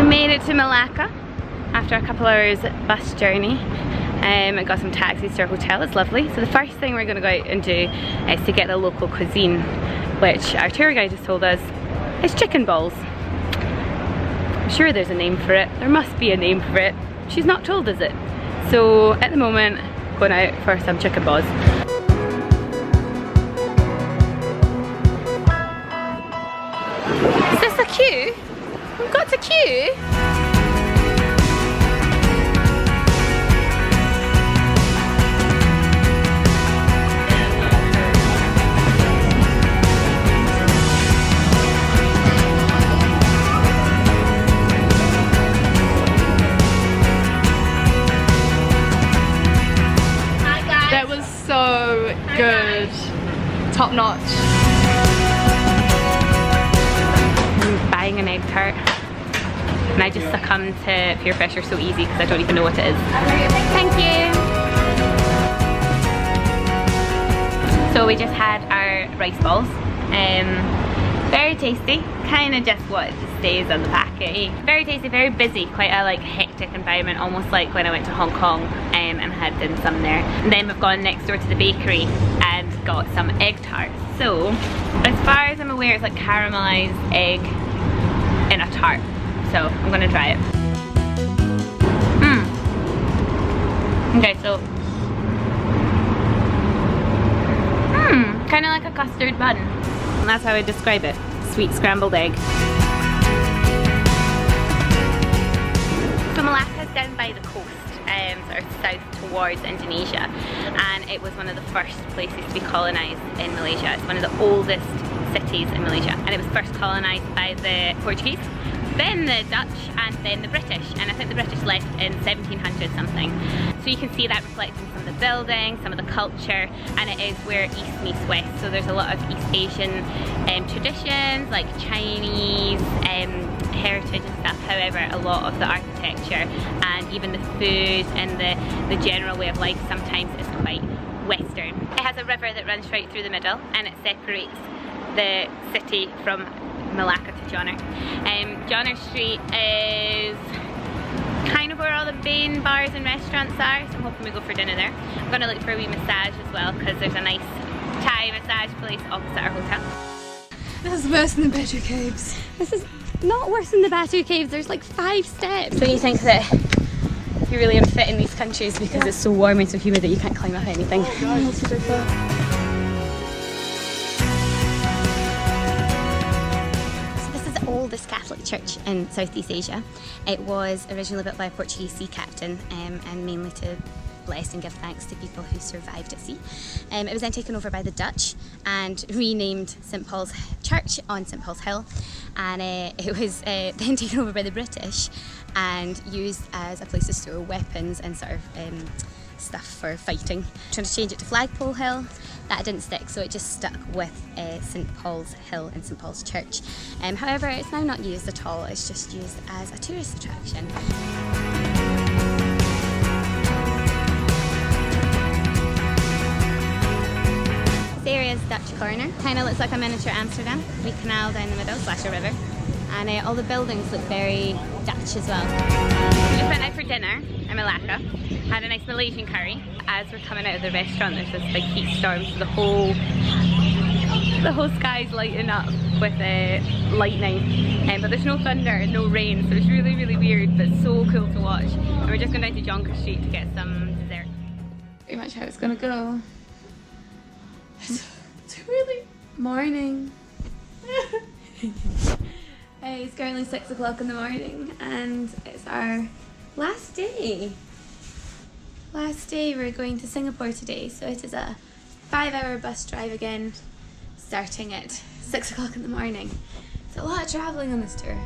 made it to Malacca after a couple hours bus journey. I got some taxis to our hotel. It's lovely. So the first thing we're going to go out and do is to get the local cuisine, which our tour guide has told us is chicken balls. I'm sure there's a name for it. There must be a name for it. She's not told us it. So at the moment, going out for some chicken balls. Is this a queue? We've got to queue. That was so good. Top notch. I'm buying an egg tart. And I just succumb to peer pressure so easy because I don't even know what it is. Thank you! So we just had our rice balls. Very tasty, kind of just what stays on the packet. Very tasty, very busy, quite a like hectic environment, almost like when I went to Hong Kong and had dim sum there. And then we've gone next door to the bakery and got some egg tarts. So, as far as I'm aware, it's like caramelized egg in a tart. So I'm gonna try it. Okay, so kind of like a custard bun. And that's how I describe it. Sweet scrambled egg. So Malacca is down by the coast, sort of south towards Indonesia, and it was one of the first places to be colonised in Malaysia. It's one of the oldest cities in Malaysia, and it was first colonised by the Portuguese, then the Dutch, and then the British, and I think the British left in 1700 something. So you can see that reflected in some of the buildings, some of the culture, and it is where East meets West. So there's a lot of East Asian traditions, like Chinese heritage and stuff. However, a lot of the architecture and even the food and the general way of life sometimes is quite Western. It has a river that runs right through the middle, and it separates the city from Malacca to Joner. Joner Street is kind of where all the main bars and restaurants are, so I'm hoping we go for dinner there. I'm going to look for a wee massage as well, because there's a nice Thai massage place opposite our hotel. This is worse than the Batu Caves. This is not worse than the Batu Caves, there's like 5 steps. So you think that you're really unfit in these countries because it's so warm and so humid that you can't climb up anything. Oh God, that's ridiculous. Oldest Catholic church in Southeast Asia. It was originally built by a Portuguese sea captain and mainly to bless and give thanks to people who survived at sea. It was then taken over by the Dutch and renamed St Paul's Church on St Paul's Hill, and it was then taken over by the British and used as a place to store weapons and sort of stuff for fighting. Trying to change it to Flagpole Hill, that didn't stick, so it just stuck with St Paul's Hill and St Paul's Church. However, it's now not used at all, it's just used as a tourist attraction. This area is Dutch Corner. Kind of looks like a miniature Amsterdam. Wee canal down the middle, slash a river. And all the buildings look very Dutch as well. We just went out for dinner in Malacca. Had a nice Malaysian curry. As we're coming out of the restaurant, there's this big heat storm, so the whole sky's lighting up with lightning. But there's no thunder, no rain, so it's really, really weird, but so cool to watch. And we're just going down to Jonker Street to get some dessert. Pretty much how it's gonna go. It's really morning. Hey, it's currently 6 o'clock in the morning and it's our last day. We're going to Singapore today, so it is a 5-hour bus drive again, starting at 6 o'clock in the morning. It's a lot of travelling on this tour,